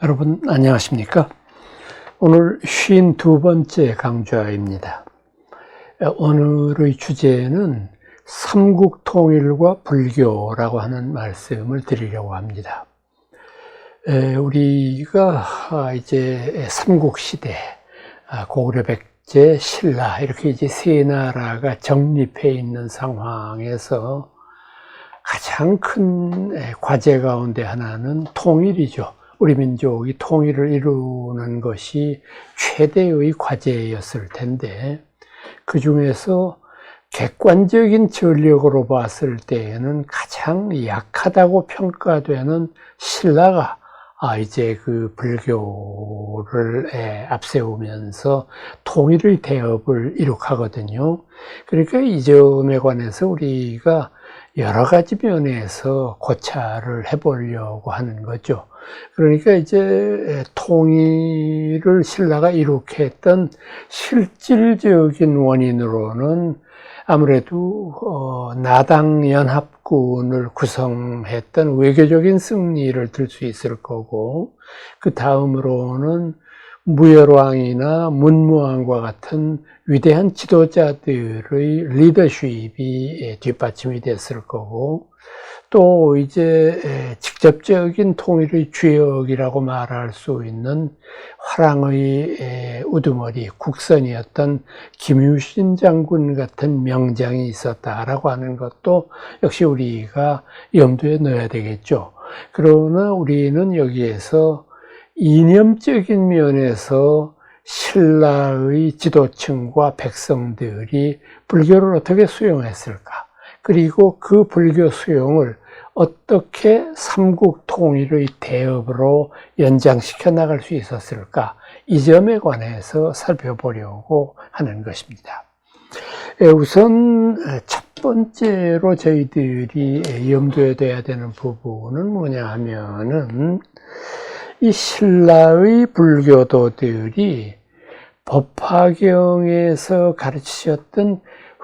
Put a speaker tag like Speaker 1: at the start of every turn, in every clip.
Speaker 1: 여러분 안녕하십니까? 오늘 52번째 강좌입니다. 오늘의 주제는 삼국통일과 불교라고 하는 말씀을 드리려고 합니다. 우리가 이제 삼국시대, 고구려, 백제, 신라 이렇게 이제 세 나라가 정립해 있는 상황에서 가장 큰 과제 가운데 하나는 통일이죠. 우리 민족이 통일을 이루는 것이 최대의 과제였을 텐데, 그 중에서 객관적인 전력으로 봤을 때에는 가장 약하다고 평가되는 신라가 이제 그 불교를 앞세우면서 통일의 대업을 이룩하거든요. 그러니까 이 점에 관해서 우리가 여러 가지 면에서 고찰을 해보려고 하는 거죠. 그러니까 이제 통일을 신라가 이룩했던 실질적인 원인으로는 아무래도 나당연합군을 구성했던 외교적인 승리를 들 수 있을 거고, 그 다음으로는 무열왕이나 문무왕과 같은 위대한 지도자들의 리더십이 뒷받침이 됐을 거고, 또 이제 직접적인 통일의 주역이라고 말할 수 있는 화랑의 우두머리 국선이었던 김유신 장군 같은 명장이 있었다라고 하는 것도 역시 우리가 염두에 넣어야 되겠죠. 그러나 우리는 여기에서 이념적인 면에서 신라의 지도층과 백성들이 불교를 어떻게 수용했을까? 그리고 그 불교 수용을 어떻게 삼국 통일의 대업으로 연장시켜 나갈 수 있었을까? 이 점에 관해서 살펴보려고 하는 것입니다. 우선 첫 번째로 저희들이 염두에 둬야 되는 부분은 뭐냐 하면은 이 신라의 불교도들이 법화경에서 가르치셨던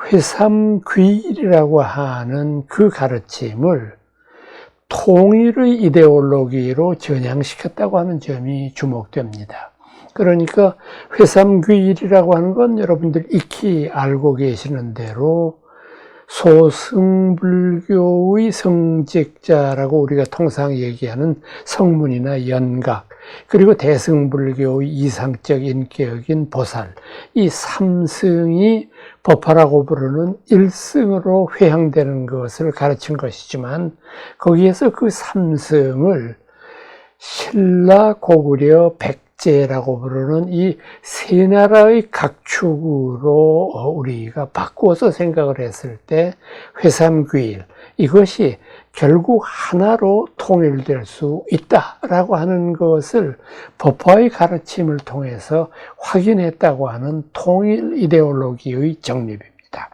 Speaker 1: 회삼귀일이라고 하는 그 가르침을 통일의 이데올로기로 전향시켰다고 하는 점이 주목됩니다. 그러니까 회삼귀일이라고 하는 건 여러분들 익히 알고 계시는 대로 소승불교의 성직자라고 우리가 통상 얘기하는 성문이나 연각, 그리고 대승불교의 이상적 인격인 보살, 이 삼승이 법화라고 부르는 일승으로 회향되는 것을 가르친 것이지만, 거기에서 그 삼승을 신라, 고구려, 백제라고 부르는 이 세 나라의 각축으로 우리가 바꾸어서 생각을 했을 때 회삼귀일, 이것이 결국 하나로 통일될 수 있다라고 하는 것을 법화의 가르침을 통해서 확인했다고 하는 통일 이데올로기의 정립입니다.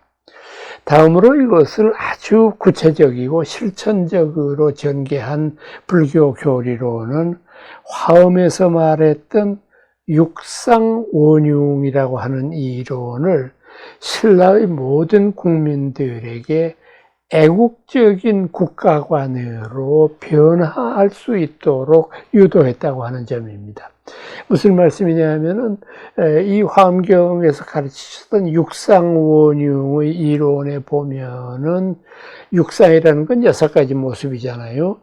Speaker 1: 다음으로 이것을 아주 구체적이고 실천적으로 전개한 불교 교리로는 화엄에서 말했던 육상원융이라고 하는 이 이론을 신라의 모든 국민들에게 애국적인 국가관으로 변화할 수 있도록 유도했다고 하는 점입니다. 무슨 말씀이냐 하면은, 이 화엄경에서 가르치셨던 육상원융의 이론에 보면은, 육상이라는 건 6가지 모습이잖아요.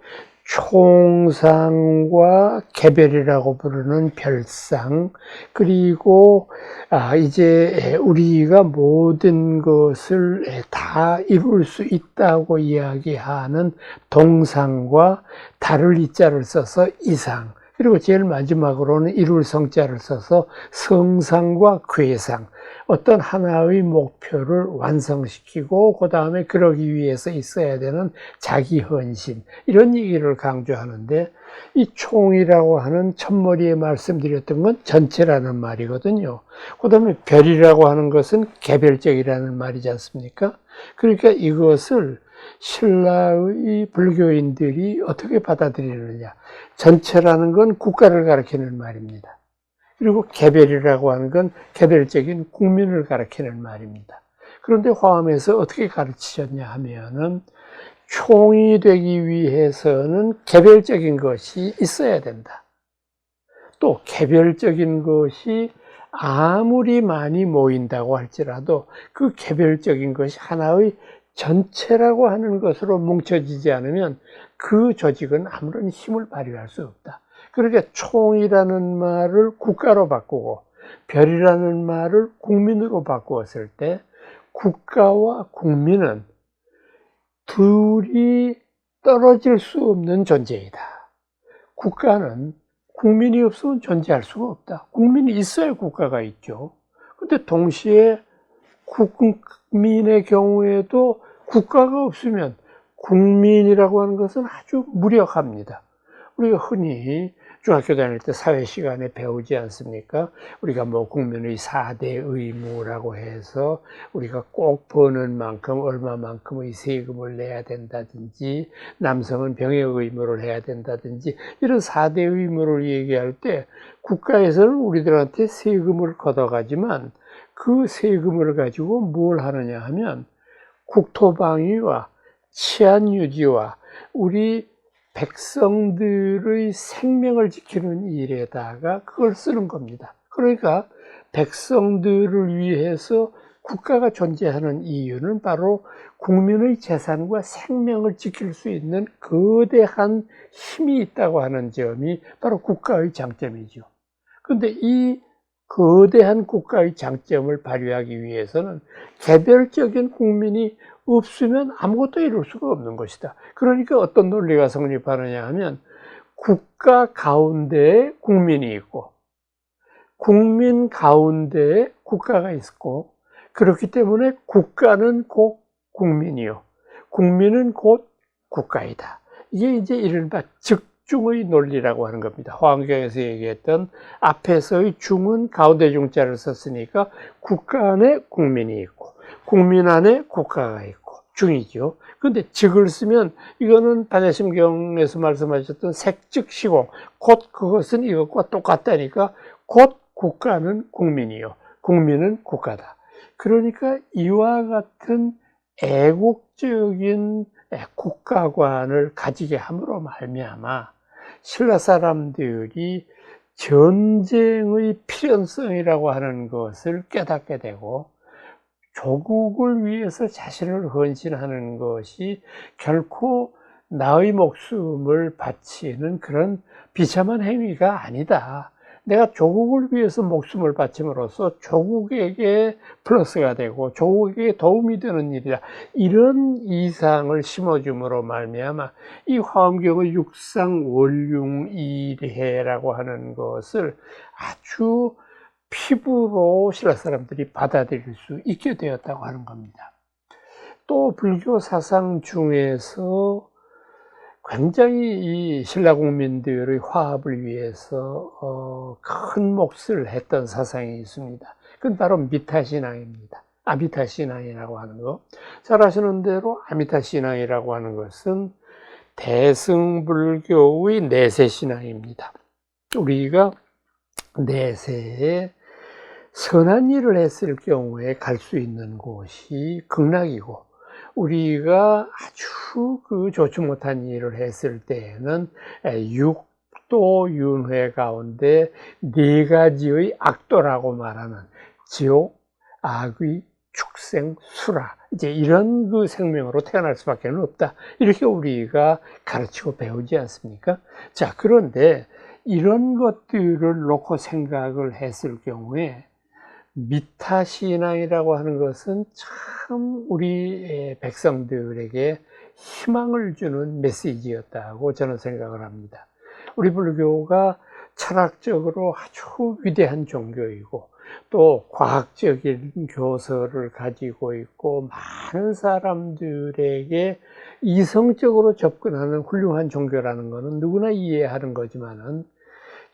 Speaker 1: 총상과 개별이라고 부르는 별상, 그리고 이제 우리가 모든 것을 다 이룰 수 있다고 이야기하는 동상과 달을 이자를 써서 이상, 그리고 제일 마지막으로는 이룰 성자를 써서 성상과 괴상, 어떤 하나의 목표를 완성시키고 그 다음에 그러기 위해서 있어야 되는 자기 헌신, 이런 얘기를 강조하는데, 이 총이라고 하는 첫머리에 말씀드렸던 건 전체라는 말이거든요. 그 다음에 별이라고 하는 것은 개별적이라는 말이지 않습니까? 그러니까 이것을 신라의 불교인들이 어떻게 받아들이느냐. 전체라는 건 국가를 가리키는 말입니다. 그리고 개별이라고 하는 건 개별적인 국민을 가리키는 말입니다. 그런데 화엄에서 어떻게 가르치셨냐 하면은, 총이 되기 위해서는 개별적인 것이 있어야 된다. 또 개별적인 것이 아무리 많이 모인다고 할지라도 그 개별적인 것이 하나의 전체라고 하는 것으로 뭉쳐지지 않으면 그 조직은 아무런 힘을 발휘할 수 없다. 그러니까 총이라는 말을 국가로 바꾸고 별이라는 말을 국민으로 바꾸었을 때 국가와 국민은 둘이 떨어질 수 없는 존재이다. 국가는 국민이 없으면 존재할 수가 없다. 국민이 있어야 국가가 있죠. 근데 동시에 국민의 경우에도 국가가 없으면 국민이라고 하는 것은 아주 무력합니다. 우리가 흔히 중학교 다닐 때 사회 시간에 배우지 않습니까? 우리가 뭐 국민의 4대 의무라고 해서 우리가 꼭 버는 만큼 얼마만큼의 세금을 내야 된다든지 남성은 병역 의무를 해야 된다든지 이런 4대 의무를 얘기할 때 국가에서는 우리들한테 세금을 걷어가지만 그 세금을 가지고 뭘 하느냐 하면 국토방위와 치안 유지와 우리 백성들의 생명을 지키는 일에다가 그걸 쓰는 겁니다. 그러니까 백성들을 위해서 국가가 존재하는 이유는 바로 국민의 재산과 생명을 지킬 수 있는 거대한 힘이 있다고 하는 점이 바로 국가의 장점이죠. 그런데 이 거대한 국가의 장점을 발휘하기 위해서는 개별적인 국민이 없으면 아무것도 이룰 수가 없는 것이다. 그러니까 어떤 논리가 성립하느냐 하면 국가 가운데에 국민이 있고 국민 가운데에 국가가 있고 그렇기 때문에 국가는 곧 국민이요. 국민은 곧 국가이다. 이게 이제 이른바 즉중의 논리라고 하는 겁니다. 화엄경에서 얘기했던 앞에서의 중은 가운데 중자를 썼으니까 국가 안에 국민이 있고 국민 안에 국가가 있고 중이죠. 그런데 즉을 쓰면 이거는 반야심경에서 말씀하셨던 색즉시공 곧 그것은 이것과 똑같다니까 곧 국가는 국민이요. 국민은 국가다. 그러니까 이와 같은 애국적인 국가관을 가지게 함으로 말미암아 신라 사람들이 전쟁의 필연성이라고 하는 것을 깨닫게 되고 조국을 위해서 자신을 헌신하는 것이 결코 나의 목숨을 바치는 그런 비참한 행위가 아니다. 내가 조국을 위해서 목숨을 바침으로써 조국에게 플러스가 되고 조국에게 도움이 되는 일이다. 이런 이상을 심어줌으로 말미암아 이 화엄경의 육상원융일해라고 하는 것을 아주 피부로 신라 사람들이 받아들일 수 있게 되었다고 하는 겁니다. 또 불교 사상 중에서 굉장히 이 신라 국민들의 화합을 위해서 큰 몫을 했던 사상이 있습니다. 그건 바로 미타신앙입니다. 아미타신앙이라고 하는 거. 잘 아시는 대로 아미타신앙이라고 하는 것은 대승불교의 내세신앙입니다. 우리가 내세에 선한 일을 했을 경우에 갈 수 있는 곳이 극락이고 우리가 아주 좋지 못한 일을 했을 때에는 육도 윤회 가운데 네 가지의 악도라고 말하는 지옥, 악의, 축생, 수라 이제 이런 그 생명으로 태어날 수밖에 없다. 이렇게 우리가 가르치고 배우지 않습니까? 자, 그런데 이런 것들을 놓고 생각을 했을 경우에 미타신앙이라고 하는 것은 참 우리 백성들에게 희망을 주는 메시지였다고 저는 생각을 합니다. 우리 불교가 철학적으로 아주 위대한 종교이고 또 과학적인 교서를 가지고 있고 많은 사람들에게 이성적으로 접근하는 훌륭한 종교라는 것은 누구나 이해하는 거지만은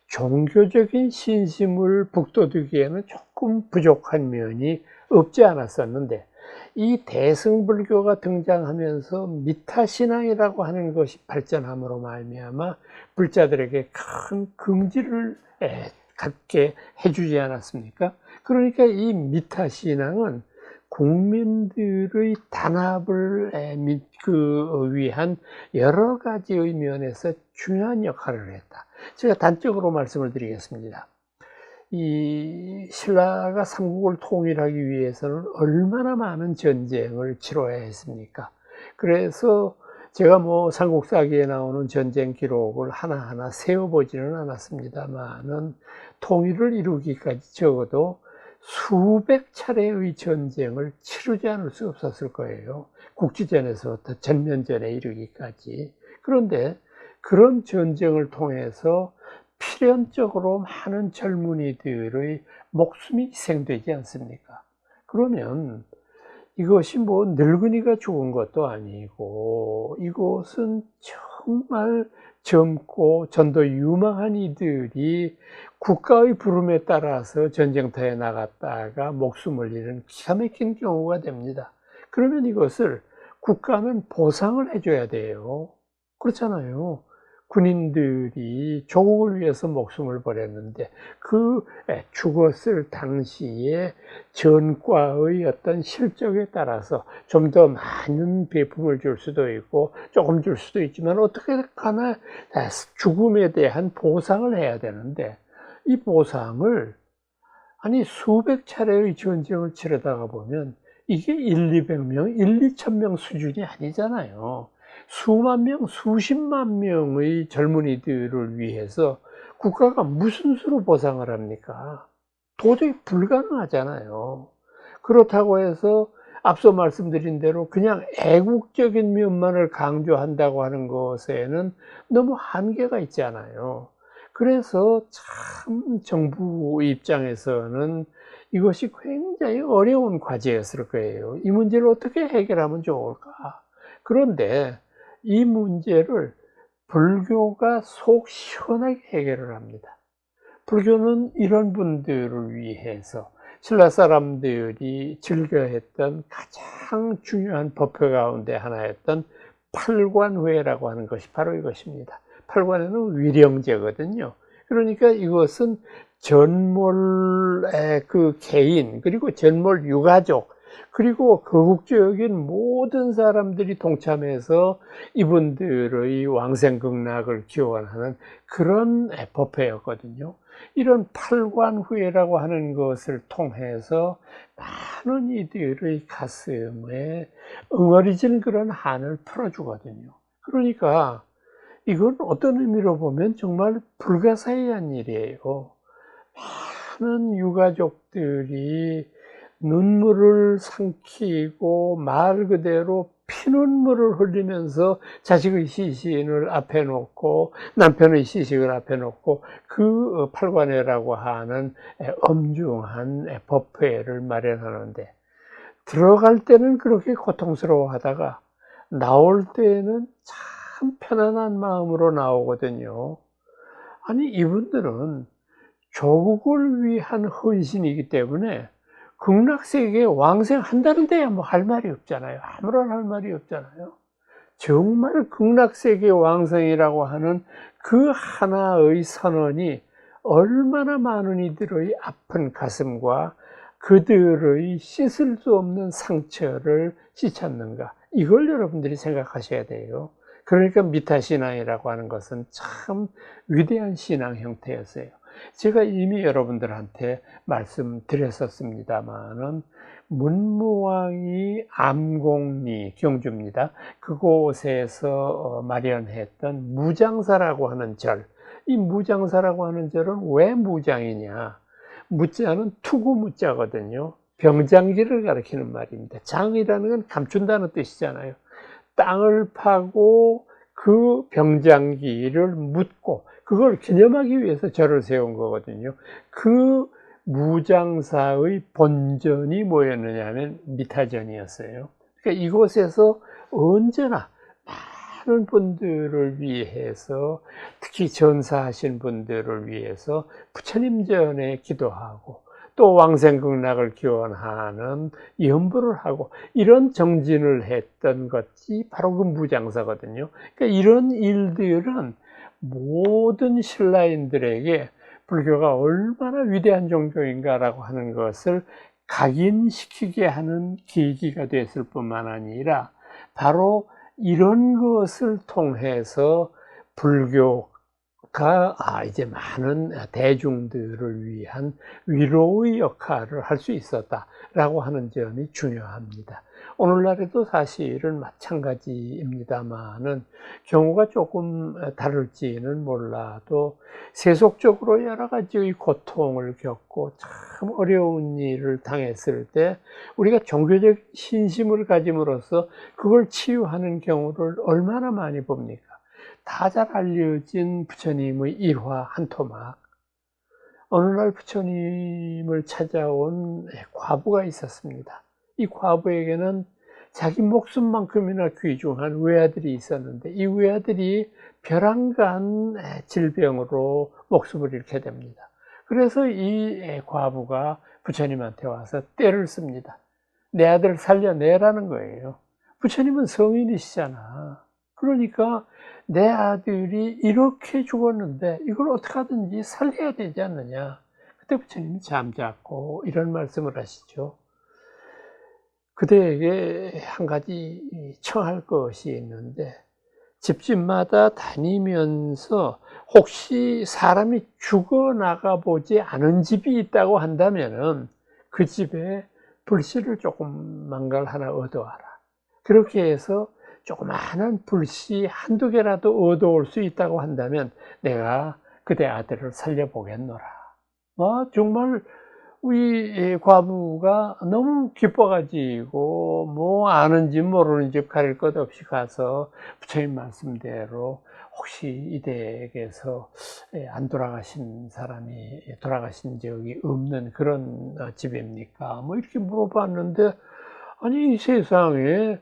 Speaker 1: 종교적인 신심을 북돋우기에는 조금 부족한 면이 없지 않았었는데 이 대승불교가 등장하면서 미타신앙이라고 하는 것이 발전함으로 말미암아 불자들에게 큰 긍지를 갖게 해주지 않았습니까? 그러니까 이 미타신앙은 국민들의 단합을 위한 여러 가지의 면에서 중요한 역할을 했다. 제가 단적으로 말씀을 드리겠습니다. 이 신라가 삼국을 통일하기 위해서는 얼마나 많은 전쟁을 치러야 했습니까? 그래서 제가 뭐 삼국사기에 나오는 전쟁 기록을 하나하나 세어보지는 않았습니다만은 통일을 이루기까지 적어도 수백 차례의 전쟁을 치르지 않을 수 없었을 거예요. 국지전에서부터 전면전에 이르기까지. 그런데 그런 전쟁을 통해서 필연적으로 많은 젊은이들의 목숨이 희생되지 않습니까? 그러면 이것이 뭐 늙은이가 죽은 것도 아니고 이것은 정말 젊고 전도 유망한 이들이 국가의 부름에 따라서 전쟁터에 나갔다가 목숨을 잃은 기가 막힌 경우가 됩니다. 그러면 이것을 국가는 보상을 해줘야 돼요. 그렇잖아요. 군인들이 조국을 위해서 목숨을 버렸는데 그 죽었을 당시에 전과의 어떤 실적에 따라서 좀 더 많은 배품을 줄 수도 있고 조금 줄 수도 있지만 어떻게 하나 죽음에 대한 보상을 해야 되는데 이 보상을 아니 수백 차례의 전쟁을 치르다가 보면 이게 200명, 2,000명 수준이 아니잖아요. 수만 명, 수십만 명의 젊은이들을 위해서 국가가 무슨 수로 보상을 합니까? 도저히 불가능하잖아요. 그렇다고 해서 앞서 말씀드린 대로 그냥 애국적인 면만을 강조한다고 하는 것에는 너무 한계가 있잖아요. 그래서 참 정부 입장에서는 이것이 굉장히 어려운 과제였을 거예요. 이 문제를 어떻게 해결하면 좋을까? 그런데 이 문제를 불교가 속 시원하게 해결을 합니다. 불교는 이런 분들을 위해서 신라 사람들이 즐겨했던 가장 중요한 법회 가운데 하나였던 팔관회라고 하는 것이 바로 이것입니다. 팔관회는 위령제거든요. 그러니까 이것은 전몰의 그 개인 그리고 전몰 유가족 그리고 거국적인 모든 사람들이 동참해서 이분들의 왕생극락을 기원하는 그런 법회였거든요. 이런 팔관후회라고 하는 것을 통해서 많은 이들의 가슴에 응어리진 그런 한을 풀어주거든요. 그러니까 이건 어떤 의미로 보면 정말 불가사의한 일이에요. 많은 유가족들이 눈물을 삼키고 말 그대로 피눈물을 흘리면서 자식의 시신을 앞에 놓고 남편의 시식을 앞에 놓고 그 팔관회라고 하는 엄중한 법회를 마련하는데 들어갈 때는 그렇게 고통스러워하다가 나올 때는 참 편안한 마음으로 나오거든요. 아니 이분들은 조국을 위한 헌신이기 때문에 극락세계에 왕생한다는데야 뭐 할 말이 없잖아요. 아무런 할 말이 없잖아요. 정말 극락세계 왕생이라고 하는 그 하나의 선언이 얼마나 많은 이들의 아픈 가슴과 그들의 씻을 수 없는 상처를 씻었는가. 이걸 여러분들이 생각하셔야 돼요. 그러니까 미타신앙이라고 하는 것은 참 위대한 신앙 형태였어요. 제가 이미 여러분들한테 말씀드렸었습니다만은 문무왕이 암공리 경주입니다. 그곳에서 마련했던 무장사라고 하는 절. 이 무장사라고 하는 절은 왜 무장이냐? 무자는 투구 무자거든요. 병장기를 가리키는 말입니다. 장이라는 건 감춘다는 뜻이잖아요. 땅을 파고 그 병장기를 묻고 그걸 기념하기 위해서 절을 세운 거거든요. 그 무장사의 본전이 뭐였느냐 하면 미타전이었어요. 그러니까 이곳에서 언제나 많은 분들을 위해서 특히 전사하신 분들을 위해서 부처님전에 기도하고 또 왕생극락을 기원하는 연부를 하고 이런 정진을 했던 것이 바로 그 무장사거든요. 그러니까 이런 일들은 모든 신라인들에게 불교가 얼마나 위대한 종교인가라고 하는 것을 각인시키게 하는 계기가 됐을 뿐만 아니라 바로 이런 것을 통해서 불교가 이제 많은 대중들을 위한 위로의 역할을 할 수 있었다라고 하는 점이 중요합니다. 오늘날에도 사실은 마찬가지입니다만은 경우가 조금 다를지는 몰라도 세속적으로 여러 가지의 고통을 겪고 참 어려운 일을 당했을 때 우리가 종교적 신심을 가짐으로써 그걸 치유하는 경우를 얼마나 많이 봅니까? 다 잘 알려진 부처님의 일화 한 토막. 어느 날 부처님을 찾아온 과부가 있었습니다. 이 과부에게는 자기 목숨만큼이나 귀중한 외아들이 있었는데 이 외아들이 벼랑간 질병으로 목숨을 잃게 됩니다. 그래서 이 과부가 부처님한테 와서 떼를 씁니다. 내 아들 살려내라는 거예요. 부처님은 성인이시잖아. 그러니까 내 아들이 이렇게 죽었는데 이걸 어떻게 하든지 살려야 되지 않느냐. 그때 부처님이 잠잡고 이런 말씀을 하시죠. 그대에게 한 가지 청할 것이 있는데 집집마다 다니면서 혹시 사람이 죽어나가 보지 않은 집이 있다고 한다면은 그 집에 불씨를 조금만 걸 하나 얻어와라. 그렇게 해서 조그마한 불씨 한두 개라도 얻어올 수 있다고 한다면 내가 그대 아들을 살려보겠노라. 정말 우리 과부가 너무 기뻐가지고 뭐 아는지 모르는 집 가릴 것 없이 가서 부처님 말씀대로 혹시 이댁에서 안 돌아가신 사람이 돌아가신 적이 없는 그런 집입니까? 뭐 이렇게 물어봤는데 아니 이 세상에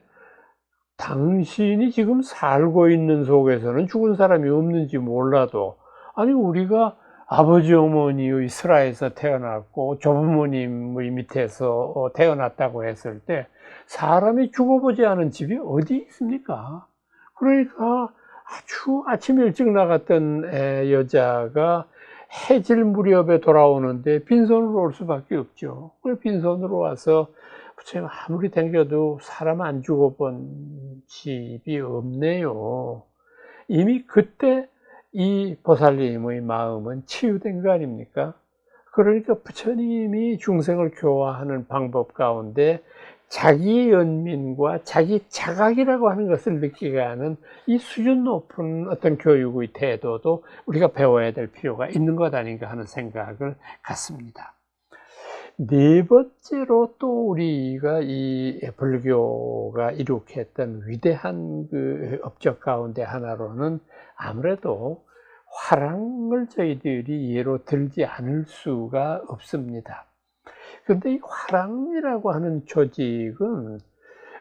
Speaker 1: 당신이 지금 살고 있는 속에서는 죽은 사람이 없는지 몰라도 아니 우리가 아버지 어머니의 슬하에서 태어났고 조부모님의 밑에서 태어났다고 했을 때 사람이 죽어보지 않은 집이 어디 있습니까? 그러니까 아주 아침 일찍 나갔던 여자가 해질 무렵에 돌아오는데 빈손으로 올 수밖에 없죠. 그래 빈손으로 와서 부처님 아무리 댕겨도 사람 안 죽어본 집이 없네요. 이미 그때 이 보살님의 마음은 치유된 거 아닙니까? 그러니까 부처님이 중생을 교화하는 방법 가운데 자기 연민과 자기 자각이라고 하는 것을 느끼게 하는 이 수준 높은 어떤 교육의 태도도 우리가 배워야 될 필요가 있는 것 아닌가 하는 생각을 갖습니다. 네 번째로 또 우리가 이 불교가 이룩했던 위대한 그 업적 가운데 하나로는 아무래도 화랑을 저희들이 예로 들지 않을 수가 없습니다. 그런데 이 화랑이라고 하는 조직은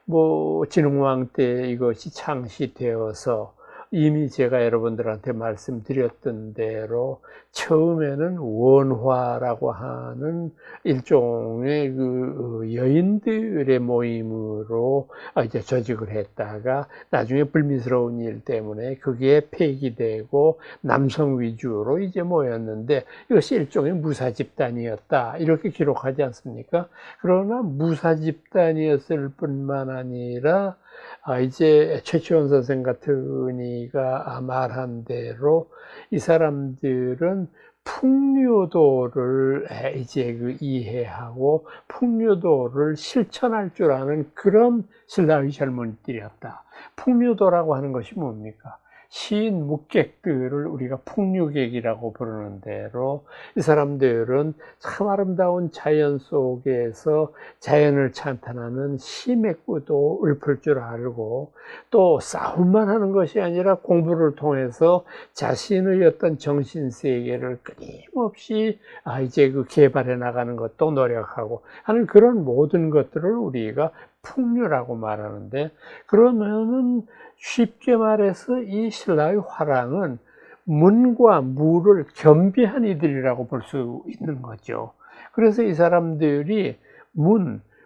Speaker 1: 뭐 진흥왕 때 이것이 창시되어서 이미 제가 여러분들한테 말씀드렸던 대로 처음에는 원화라고 하는 일종의 그 여인들의 모임으로 이제 조직을 했다가 나중에 불미스러운 일 때문에 그게 폐기되고 남성 위주로 이제 모였는데 이것이 일종의 무사 집단이었다 이렇게 기록하지 않습니까? 그러나 무사 집단이었을 뿐만 아니라 이제 최치원 선생 같은 이가 말한 대로 이 사람들은 풍류도를 이제 그 이해하고 풍류도를 실천할 줄 아는 그런 신라의 젊은이들이었다. 풍류도라고 하는 것이 뭡니까? 시인 묵객들을 우리가 풍류객이라고 부르는 대로 이 사람들은 참 아름다운 자연 속에서 자연을 찬탄하는 시맥구도 읊을 줄 알고 또 싸움만 하는 것이 아니라 공부를 통해서 자신의 어떤 정신세계를 끊임없이 이제 그 개발해 나가는 것도 노력하고 하는 그런 모든 것들을 우리가 풍류라고 말하는데 그러면은 쉽게 말해서 이 신라의 화랑은 문과 무를 겸비한 이들이라고 볼 수 있는 거죠. 그래서 이 사람들이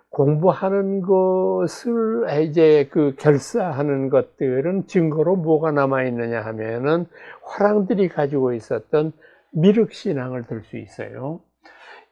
Speaker 1: 공부하는 것을 이제 그 결사하는 것들은 증거로 뭐가 남아 있느냐 하면은 화랑들이 가지고 있었던 미륵신앙을 들 수 있어요.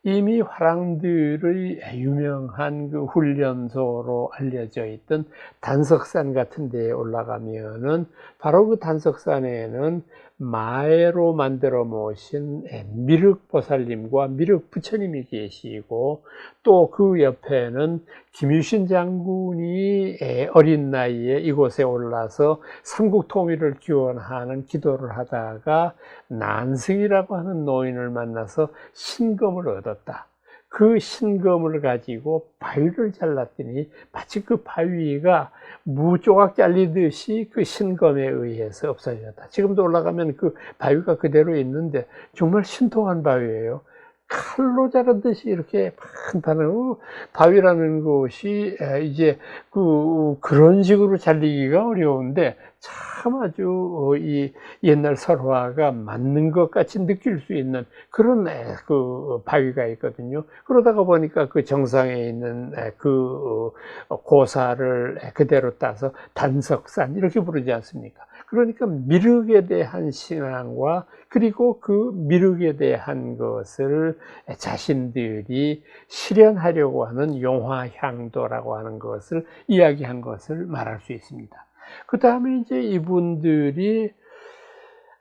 Speaker 1: 이미 화랑들의 유명한 그 훈련소로 알려져 있던 단석산 같은 데에 올라가면은 바로 그 단석산에는 마애로 만들어 모신 미륵보살님과 미륵부처님이 계시고, 또 그 옆에는 김유신 장군이 어린 나이에 이곳에 올라서 삼국 통일을 기원하는 기도를 하다가 난승이라고 하는 노인을 만나서 신검을 얻었다. 그 신검을 가지고 바위를 잘랐더니 마치 그 바위가 무조각 잘리듯이 그 신검에 의해서 없어졌다. 지금도 올라가면 그 바위가 그대로 있는데 정말 신통한 바위예요. 칼로 자르듯이 이렇게 판판한 바위라는 것이 이제 그런 식으로 잘리기가 어려운데 참 아주 이 옛날 설화가 맞는 것 같이 느낄 수 있는 그런 그 바위가 있거든요. 그러다가 보니까 그 정상에 있는 그 고사를 그대로 따서 단석산 이렇게 부르지 않습니까? 그러니까 미륵에 대한 신앙과 그리고 그 미륵에 대한 것을 자신들이 실현하려고 하는 용화향도라고 하는 것을 이야기한 것을 말할 수 있습니다. 그 다음에 이제 이분들이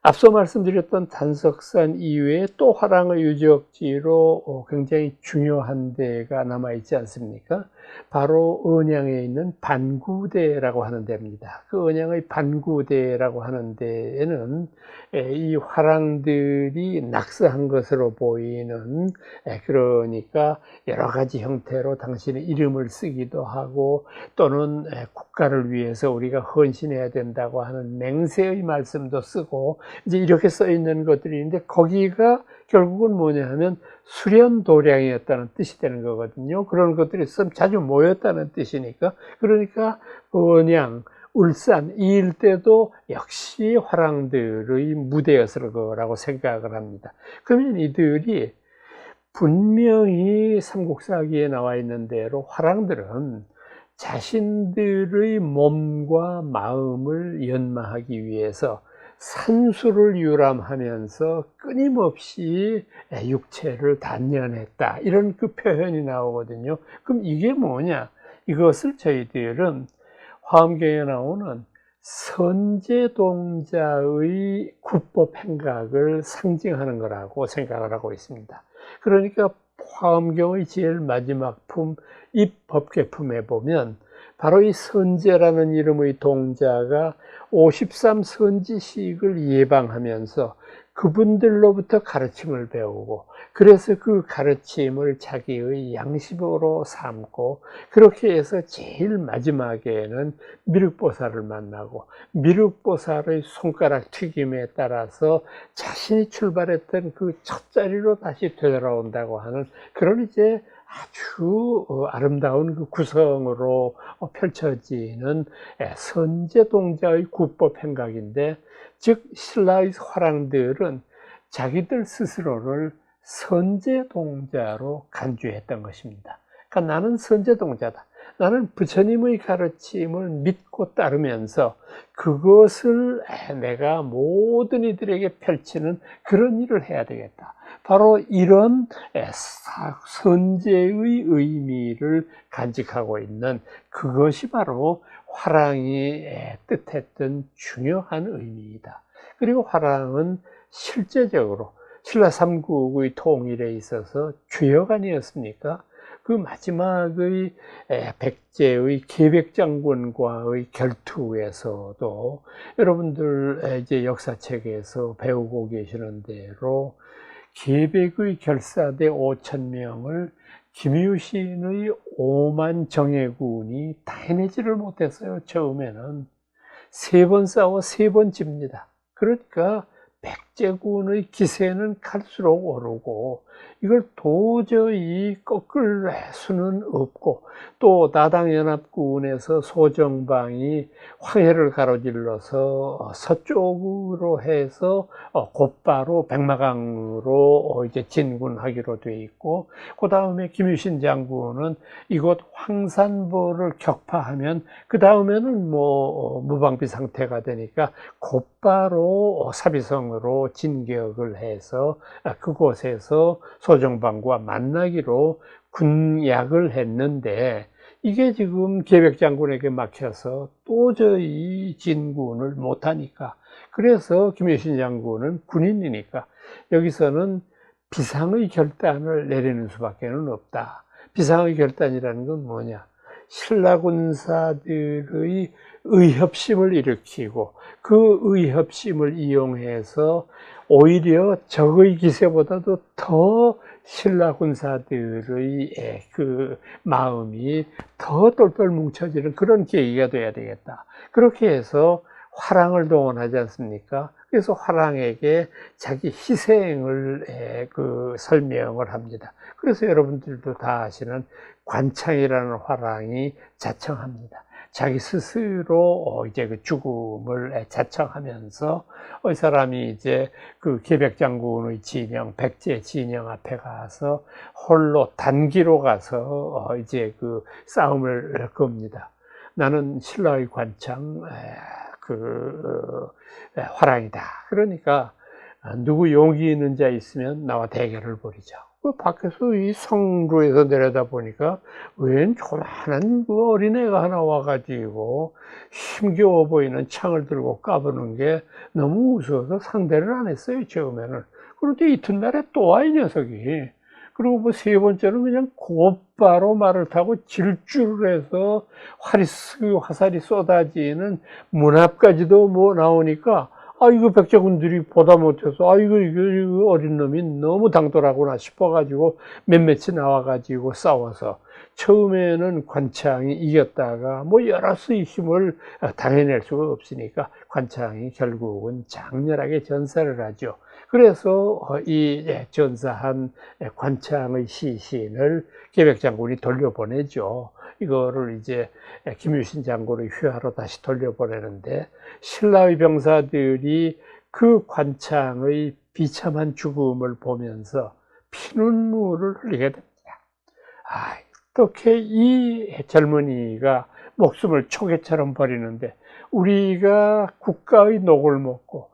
Speaker 1: 앞서 말씀드렸던 단석산 이외에 또 화랑의 유적지로 굉장히 중요한 데가 남아있지 않습니까? 바로 언양에 있는 반구대라고 하는 데입니다. 그 언양의 반구대라고 하는 데에는 이 화랑들이 낙서한 것으로 보이는, 그러니까 여러 가지 형태로 당신의 이름을 쓰기도 하고, 또는 국가를 위해서 우리가 헌신해야 된다고 하는 맹세의 말씀도 쓰고, 이제 이렇게 써 있는 것들이 있는데, 거기가 결국은 뭐냐 하면 수련도량이었다는 뜻이 되는 거거든요. 그런 것들이 자주 모였다는 뜻이니까. 그러니까 언양, 울산 이 일대도 역시 화랑들의 무대였을 거라고 생각을 합니다. 그러면 이들이 분명히 삼국사기에 나와 있는 대로 화랑들은 자신들의 몸과 마음을 연마하기 위해서 산수를 유람하면서 끊임없이 육체를 단련했다, 이런 그 표현이 나오거든요. 그럼 이게 뭐냐? 이것을 저희들은 화엄경에 나오는 선제동자의 구법 행각을 상징하는 거라고 생각을 하고 있습니다. 그러니까 화엄경의 제일 마지막 품 입법계품에 보면 바로 이 선제라는 이름의 동자가 53선지식을 예방하면서 그분들로부터 가르침을 배우고, 그래서 그 가르침을 자기의 양심으로 삼고, 그렇게 해서 제일 마지막에는 미륵보살을 만나고, 미륵보살의 손가락 튀김에 따라서 자신이 출발했던 그 첫 자리로 다시 되돌아온다고 하는 그런 이제 아주 아름다운 그 구성으로 펼쳐지는 선제동자의 구법 행각인데, 즉 신라의 화랑들은 자기들 스스로를 선제동자로 간주했던 것입니다. 그러니까 나는 선제동자다. 나는 부처님의 가르침을 믿고 따르면서 그것을 내가 모든 이들에게 펼치는 그런 일을 해야 되겠다. 바로 이런 선제의 의미를 간직하고 있는 그것이 바로 화랑이 뜻했던 중요한 의미이다. 그리고 화랑은 실제적으로 신라 삼국의 통일에 있어서 주역 아니었습니까? 그 마지막의 백제의 계백장군과의 결투에서도 여러분들 이제 역사책에서 배우고 계시는 대로 계백의 결사대 5,000명을 김유신의 5만 정예군이 다 해내지를 못했어요. 처음에는 3번 싸워 3번 집니다. 그러니까 백제군의 기세는 갈수록 오르고 이걸 도저히 꺾을 수는 없고, 또 나당연합군에서 소정방이 황해를 가로질러서 서쪽으로 해서 곧바로 백마강으로 이제 진군하기로 돼 있고, 그 다음에 김유신 장군은 이곳 황산보를 격파하면 그 다음에는 뭐 무방비 상태가 되니까 곧바로 사비성으로 서로 진격을 해서 그곳에서 소정방과 만나기로 군약을 했는데 이게 지금 계백장군에게 막혀서 도저히 진군을 못하니까, 그래서 김유신 장군은 군인이니까 여기서는 비상의 결단을 내리는 수밖에 없다. 비상의 결단이라는 건 뭐냐? 신라 군사들의 의협심을 일으키고 그 의협심을 이용해서 오히려 적의 기세보다도 더 신라 군사들의 그 마음이 더 똘똘 뭉쳐지는 그런 계기가 돼야 되겠다. 그렇게 해서 화랑을 동원하지 않습니까? 그래서 화랑에게 자기 희생을 그 설명을 합니다. 그래서 여러분들도 다 아시는 관창이라는 화랑이 자청합니다. 자기 스스로 이제 그 죽음을 자청하면서 이 사람이 이제 그 계백장군의 진영, 백제 진영 앞에 가서 홀로 단기로 가서 이제 그 싸움을 겁니다. 나는 신라의 관창 화랑이다. 그러니까 누구 용기 있는 자 있으면 나와 대결을 벌이자. 그 밖에서 이 성루에서 내려다 보니까 웬 조만한 그 어린애가 하나 와가지고 힘겨워 보이는 창을 들고 까부는 게 너무 무서워서 상대를 안 했어요, 처음에는. 그런데 이튿날에 또 와, 이 녀석이. 그리고 뭐 세 번째는 그냥 곧바로 말을 타고 질주를 해서 화살이 쏟아지는 문 앞까지도 뭐 나오니까, 이거 백제군들이 보다 못해서, 이거 어린 놈이 너무 당돌하구나 싶어가지고 몇몇이 나와가지고 싸워서 처음에는 관창이 이겼다가 뭐 여러 수의 힘을 당해낼 수가 없으니까 관창이 결국은 장렬하게 전사를 하죠. 그래서 이 전사한 관창의 시신을 계백장군이 돌려보내죠. 이거를 이제 김유신 장군의 휘하로 다시 돌려보내는데, 신라의 병사들이 그 관창의 비참한 죽음을 보면서 피눈물을 흘리게 됩니다. 어떻게 이 젊은이가 목숨을 초계처럼 버리는데, 우리가 국가의 녹을 먹고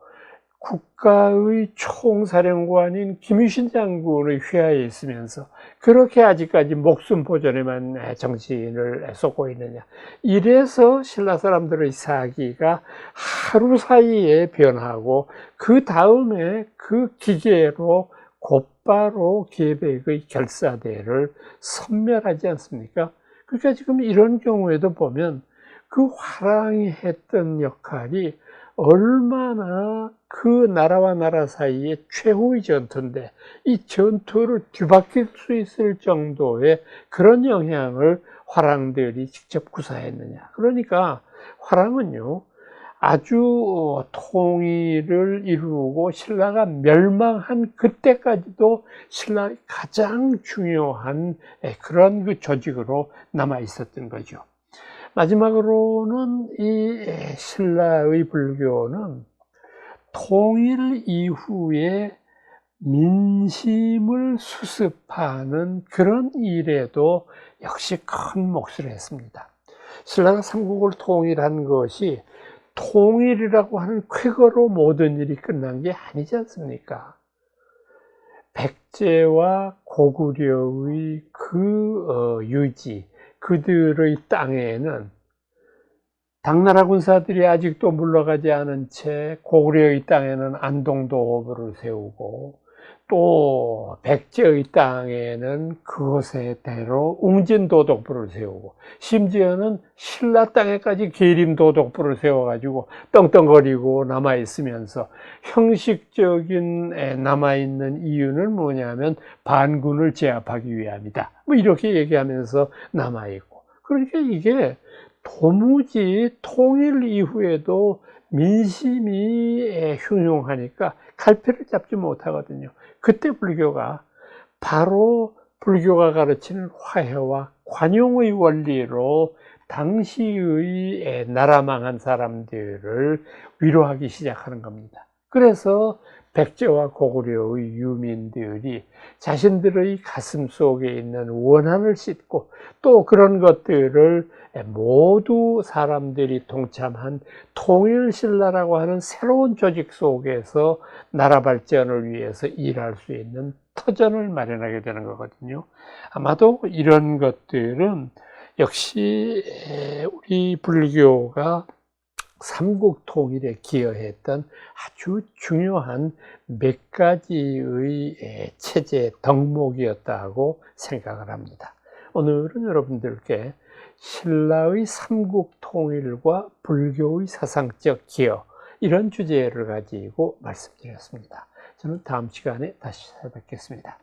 Speaker 1: 국가의 총사령관인 김유신 장군의 휘하에 있으면서 그렇게 아직까지 목숨 보존에만 정신을 쏟고 있느냐. 이래서 신라 사람들의 사기가 하루 사이에 변하고 그 다음에 그 기계로 곧바로 계백의 결사대를 섬멸하지 않습니까? 그러니까 지금 이런 경우에도 보면 그 화랑이 했던 역할이 얼마나 그 나라와 나라 사이에 최후의 전투인데, 이 전투를 뒤바뀔 수 있을 정도의 그런 영향을 화랑들이 직접 구사했느냐. 그러니까 화랑은요, 아주 통일을 이루고 신라가 멸망한 그때까지도 신라의 가장 중요한 그런 그 조직으로 남아 있었던 거죠. 마지막으로는 이 신라의 불교는 통일 이후에 민심을 수습하는 그런 일에도 역시 큰 몫을 했습니다. 신라가 삼국을 통일한 것이 통일이라고 하는 쾌거로 모든 일이 끝난 게 아니지 않습니까? 백제와 고구려의 그 유지, 그들의 땅에는 당나라 군사들이 아직도 물러가지 않은 채 고구려의 땅에는 안동도호부를 세우고, 또 백제의 땅에는 그것에대로 웅진도독부를 세우고, 심지어는 신라 땅에까지 계림도독부를 세워가지고 떵떵거리고 남아있으면서, 형식적인 남아있는 이유는 뭐냐면 반군을 제압하기 위함이다, 뭐 이렇게 얘기하면서 남아있고. 그러니까 이게 도무지 통일 이후에도 민심이 흉흉하니까 갈피를 잡지 못하거든요. 그때 불교가 바로 불교가 가르치는 화해와 관용의 원리로 당시의 나라 망한 사람들을 위로하기 시작하는 겁니다. 그래서 백제와 고구려의 유민들이 자신들의 가슴 속에 있는 원한을 싣고 또 그런 것들을 모두 사람들이 동참한 통일신라라고 하는 새로운 조직 속에서 나라 발전을 위해서 일할 수 있는 터전을 마련하게 되는 거거든요. 아마도 이런 것들은 역시 우리 불교가 삼국 통일에 기여했던 아주 중요한 몇 가지의 체제 덕목이었다고 생각을 합니다. 오늘은 여러분들께 신라의 삼국 통일과 불교의 사상적 기여, 이런 주제를 가지고 말씀드렸습니다. 저는 다음 시간에 다시 찾아뵙겠습니다.